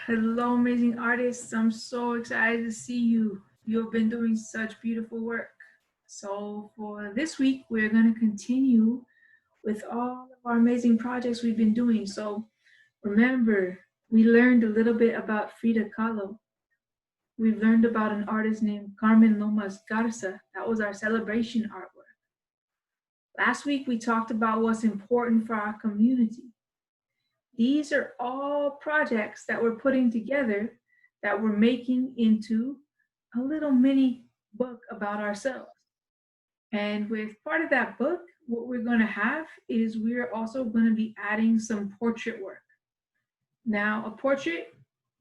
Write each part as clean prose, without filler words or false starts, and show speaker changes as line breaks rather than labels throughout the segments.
Hello, amazing artists. I'm so excited to see you. You have been doing such beautiful work. So, for this week, we're going to continue with all of our amazing projects we've been doing. So, remember, we learned a little bit about Frida Kahlo. We've learned about an artist named Carmen Lomas Garza. That was our celebration artwork. Last week, we talked about what's important for our community. These are all projects that we're putting together that we're making into a little mini book about ourselves. And with part of that book, what we're going to have is we're also going to be adding some portrait work. Now, a portrait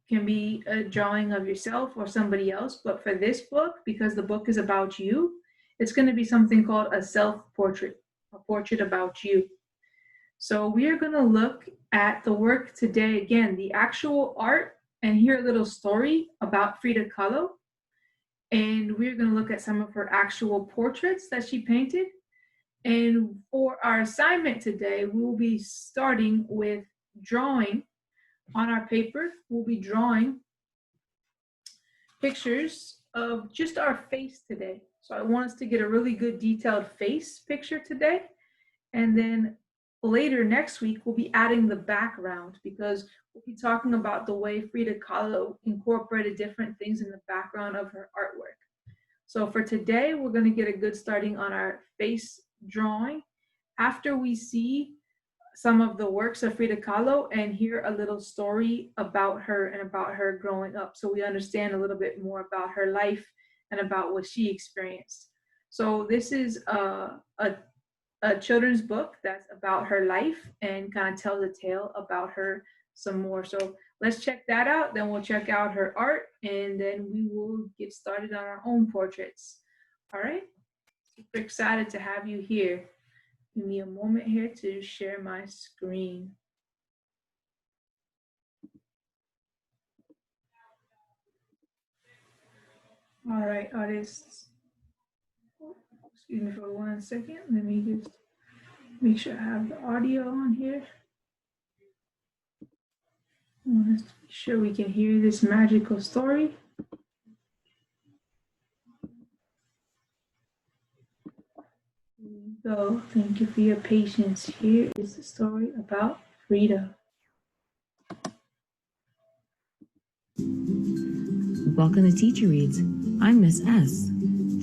can be a drawing of yourself or somebody else, but for this book, because the book is about you, it's going to be something called a self portrait, a portrait about you. So we are going to look at the work today, again, the actual art, and hear a little story about Frida Kahlo. And we're going to look at some of her actual portraits that she painted. And for our assignment today, we will be starting with drawing on our paper. We'll be drawing pictures of just our face today. So I want us to get a really good detailed face picture today. And then later next week, we'll be adding the background because we'll be talking about the way Frida Kahlo incorporated different things in the background of her artwork. So for today, we're going to get a good starting on our face drawing. After we see some of the works of Frida Kahlo and hear a little story about her and about her growing up, so we understand a little bit more about her life and about what she experienced. So this is a children's book that's about her life and kind of tells a tale about her some more. So let's check that out. Then we'll check out her art and then we will get started on our own portraits. All right. Super excited to have you here. Give me a moment here to share my screen. All right, artists. Excuse me for 1 second. Let me just make sure I have the audio on here. I want us to be sure we can hear this magical story. Here we go. Thank you for your patience. Here is the story about Frida.
Welcome to Teacher Reads. I'm Miss S.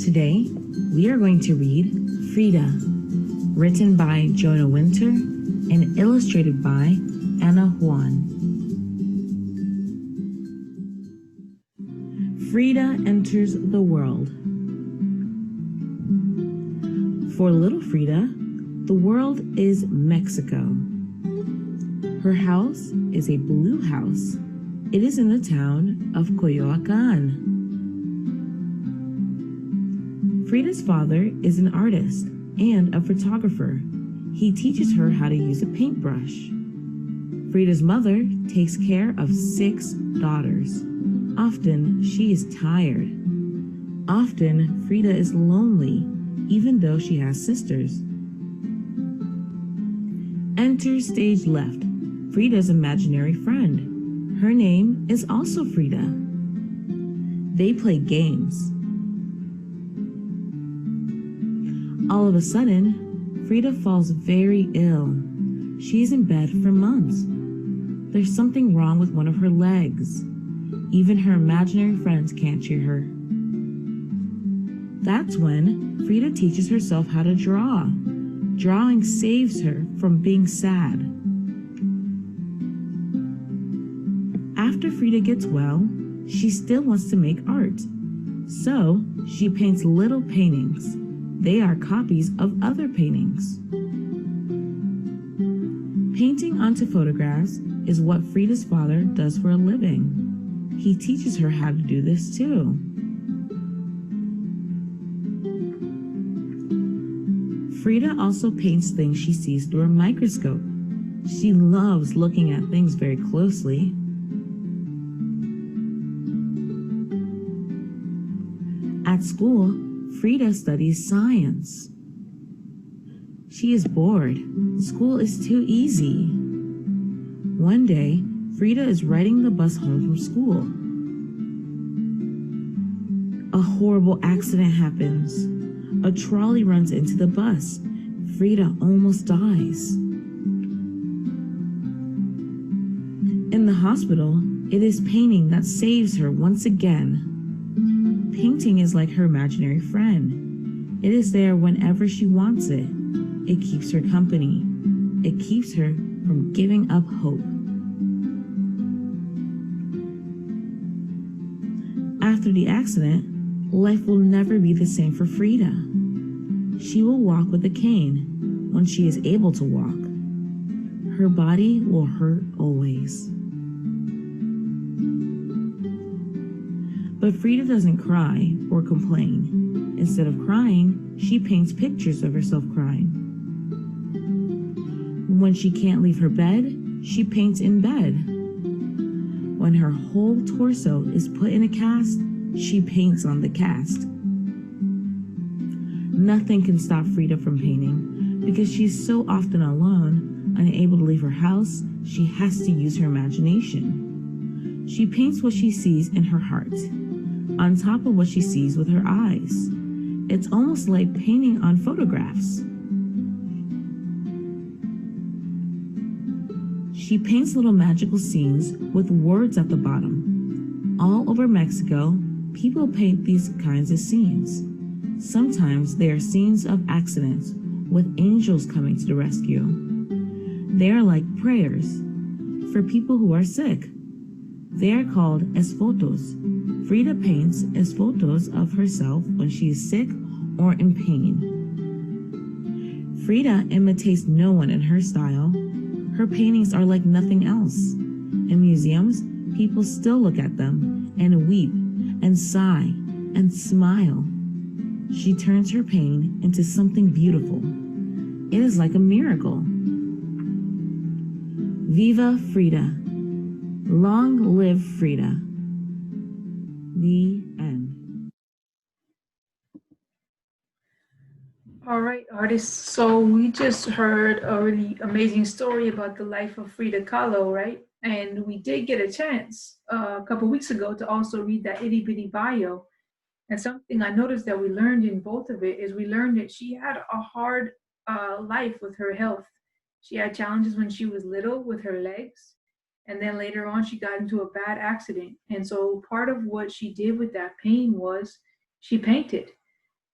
Today, we are going to read Frida, written by Jonah Winter and illustrated by Anna Juan. Frida enters the world. For little Frida, the world is Mexico. Her house is a blue house. It is in the town of Coyoacán. Frida's father is an artist and a photographer. He teaches her how to use a paintbrush. Frida's mother takes care of 6 daughters. Often, she is tired. Often, Frida is lonely, even though she has sisters. Enter stage left, Frida's imaginary friend. Her name is also Frida. They play games. All of a sudden, Frida falls very ill. She is in bed for months. There's something wrong with one of her legs. Even her imaginary friends can't cheer her. That's when Frida teaches herself how to draw. Drawing saves her from being sad. After Frida gets well, she still wants to make art. So she paints little paintings. They are copies of other paintings. Painting onto photographs is what Frida's father does for a living. He teaches her how to do this too. Frida also paints things she sees through a microscope. She loves looking at things very closely. At school, Frida studies science. She is bored. School is too easy. One day, Frida is riding the bus home from school. A horrible accident happens. A trolley runs into the bus. Frida almost dies. In the hospital, it is painting that saves her once again. Painting is like her imaginary friend. It is there whenever she wants it. It keeps her company. It keeps her from giving up hope. After the accident, life will never be the same for Frida. She will walk with a cane when she is able to walk. Her body will hurt always. But Frida doesn't cry or complain. Instead of crying, she paints pictures of herself crying. When she can't leave her bed, she paints in bed. When her whole torso is put in a cast, she paints on the cast. Nothing can stop Frida from painting because she's so often alone, unable to leave her house. She has to use her imagination. She paints what she sees in her heart, on top of what she sees with her eyes. It's almost like painting on photographs. She paints little magical scenes with words at the bottom. All over Mexico, people paint these kinds of scenes. Sometimes they are scenes of accidents with angels coming to the rescue. They are like prayers for people who are sick. They are called esfotos. Frida paints esfotos of herself when she is sick or in pain. Frida imitates no one in her style. Her paintings are like nothing else. In museums, people still look at them and weep and sigh and smile. She turns her pain into something beautiful. It is like a miracle. Viva Frida! Long live Frida! The end.
All right, artists. So we just heard a really amazing story about the life of Frida Kahlo, right? And we did get a chance a couple weeks ago to also read that itty bitty bio. And something I noticed that we learned in both of it is we learned that she had a hard life with her health. She had challenges when she was little with her legs. And then later on, she got into a bad accident. And so part of what she did with that pain was she painted.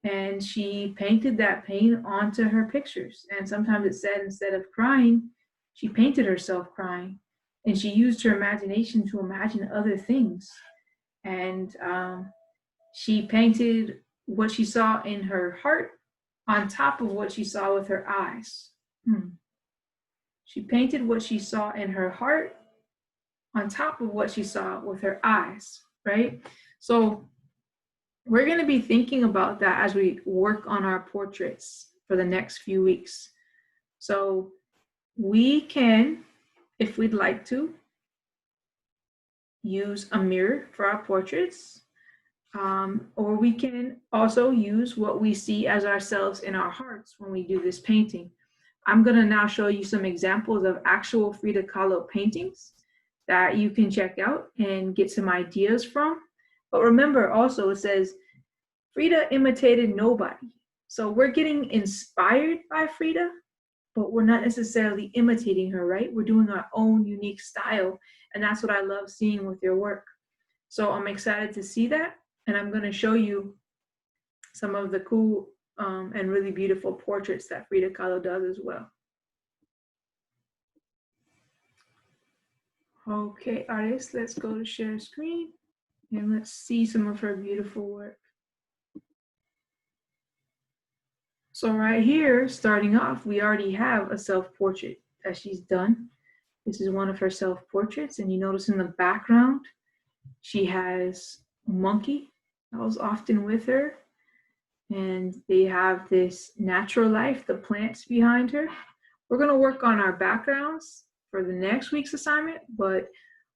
And she painted that pain onto her pictures. And sometimes it said instead of crying, she painted herself crying. And she used her imagination to imagine other things. And she painted what she saw in her heart on top of what she saw with her eyes. She painted what she saw in her heart on top of what she saw with her eyes, right? So we're going to be thinking about that as we work on our portraits for the next few weeks. So we can, if we'd like to, use a mirror for our portraits, or we can also use what we see as ourselves in our hearts when we do this painting. I'm going to now show you some examples of actual Frida Kahlo paintings that you can check out and get some ideas from. But remember also, it says Frida imitated nobody. So we're getting inspired by Frida, but we're not necessarily imitating her, right? We're doing our own unique style. And that's what I love seeing with your work. So I'm excited to see that. And I'm going to show you some of the cool and really beautiful portraits that Frida Kahlo does as well. Okay, artists, let's go to share screen and let's see some of her beautiful work. So right here, starting off, we already have a self-portrait that she's done. This is one of her self-portraits, and you notice in the background, she has a monkey that was often with her, and they have this natural life, the plants behind her. We're gonna work on our backgrounds for the next week's assignment, but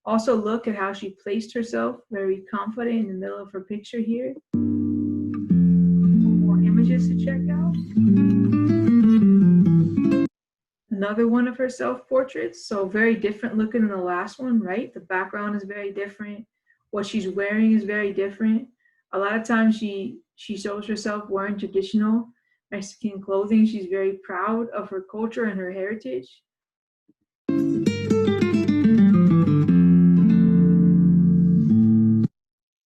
also look at how she placed herself very confident in the middle of her picture here. More images to check out. another one of her self-portraits. So very different looking than the last one, right? The background is very different. What she's wearing is very different. A lot of times she shows herself wearing traditional Mexican clothing. She's very proud of her culture and her heritage.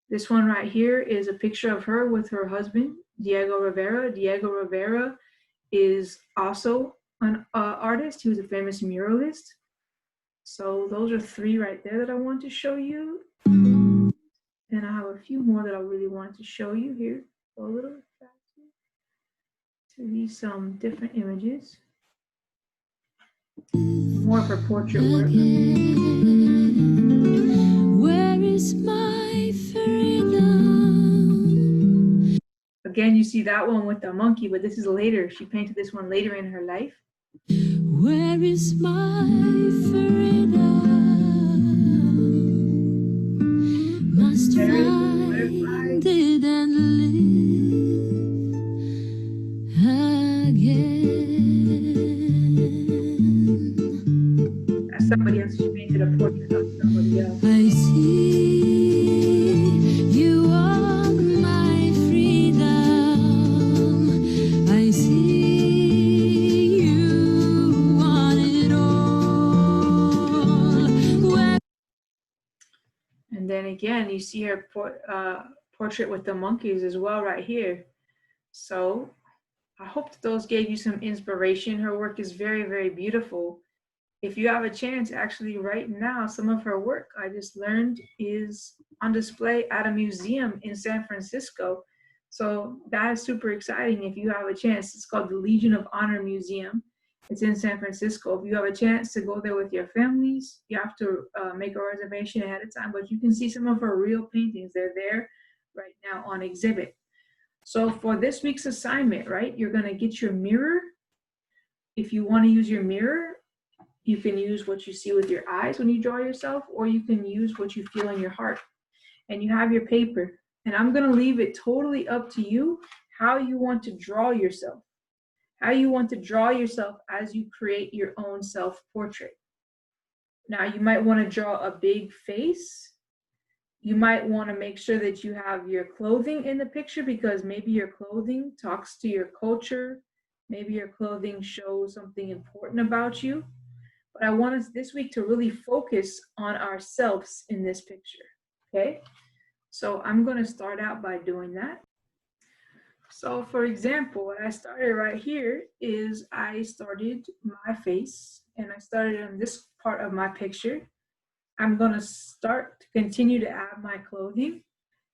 This one right here is a picture of her with her husband, Diego Rivera. Diego Rivera is also an artist. He was a famous muralist. So those are three right there that I want to show you. And I have a few more that I really want to show you here. Go a little faster to these different images. More of her portrait work. Where is my freedom? Again, you see that one with the monkey, but this is later. She painted this one later in her life. Where is my freedom? Must find it and live again. That's somebody else. She painted a portrait of somebody else. I see you are my freedom. I see. And then again, you see her portrait with the monkeys as well right here. So I hope that those gave you some inspiration. Her work is very, very beautiful. If you have a chance, actually right now, some of her work I just learned is on display at a museum in San Francisco. So that is super exciting if you have a chance. It's called the Legion of Honor Museum. It's in San Francisco. If you have a chance to go there with your families, you have to make a reservation ahead of time, but you can see some of her real paintings. They're there right now on exhibit. So for this week's assignment, right, you're gonna get your mirror. If you wanna use your mirror, you can use what you see with your eyes when you draw yourself, or you can use what you feel in your heart. And you have your paper. And I'm gonna leave it totally up to you how you want to draw yourself. How you want to draw yourself as you create your own self-portrait. Now, you might want to draw a big face. You might want to make sure that you have your clothing in the picture because maybe your clothing talks to your culture. Maybe your clothing shows something important about you. But I want us this week to really focus on ourselves in this picture, okay? So I'm going to start out by doing that. So for example, what I started right here is I started my face and I started on this part of my picture. I'm gonna start to continue to add my clothing.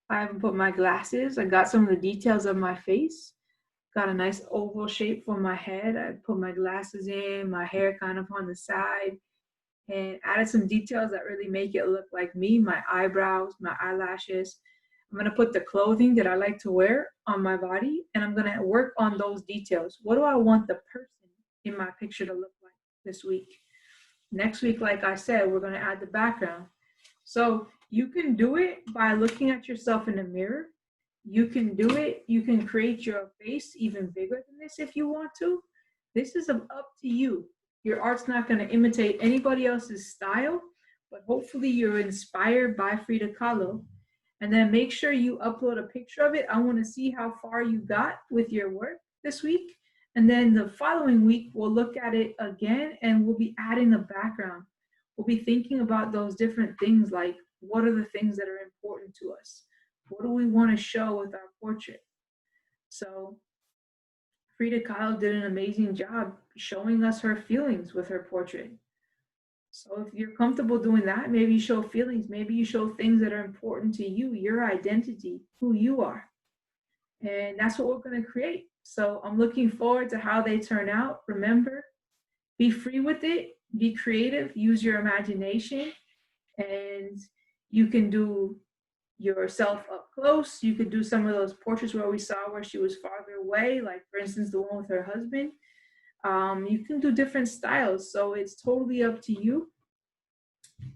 I haven't put my glasses. I got some of the details of my face. Got a nice oval shape for my head. I put my glasses in, my hair kind of on the side, and added some details that really make it look like me, my eyebrows, my eyelashes. I'm gonna put the clothing that I like to wear on my body, and I'm gonna work on those details. What do I want the person in my picture to look like this week? Next week, like I said, we're gonna add the background. So you can do it by looking at yourself in the mirror. You can do it, you can create your face even bigger than this if you want to. This is up to you. Your art's not gonna imitate anybody else's style, but hopefully you're inspired by Frida Kahlo. And then make sure you upload a picture of it. I wanna see how far you got with your work this week. And then the following week, we'll look at it again and we'll be adding the background. We'll be thinking about those different things like what are the things that are important to us? What do we want to show with our portrait? So Frida Kahlo did an amazing job showing us her feelings with her portrait. So if you're comfortable doing that, maybe you show feelings, maybe you show things that are important to you, your identity, who you are. And that's what we're going to create. So I'm looking forward to how they turn out. Remember, be free with it, be creative, use your imagination, and you can do yourself up close. You could do some of those portraits where we saw where she was farther away, like for instance, the one with her husband. You can do different styles. So it's totally up to you.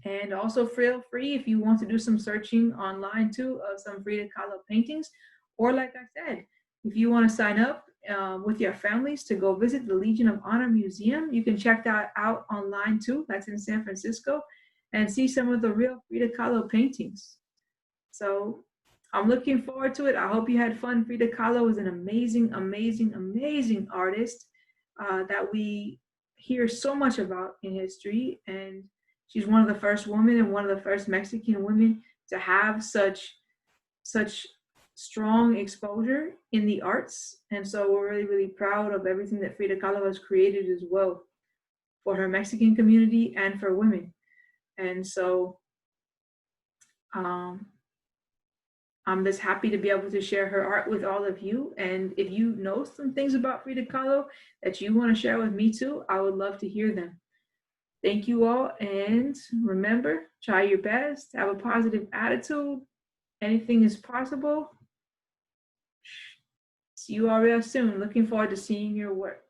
And also feel free if you want to do some searching online too of some Frida Kahlo paintings. Or like I said, if you want to sign up with your families to go visit the Legion of Honor Museum. You can check that out online too. That's in San Francisco, and see some of the real Frida Kahlo paintings. So I'm looking forward to it. I hope you had fun. Frida Kahlo is an amazing, amazing, amazing artist that we hear so much about in history. And she's one of the first women and one of the first Mexican women to have such strong exposure in the arts. And so we're really, really proud of everything that Frida Kahlo has created as well for her Mexican community and for women. And so um, I'm just happy to be able to share her art with all of you. And if you know some things about Frida Kahlo that you want to share with me too, I would love to hear them. Thank you all. And remember, try your best, have a positive attitude. Anything is possible. See you all real soon. Looking forward to seeing your work.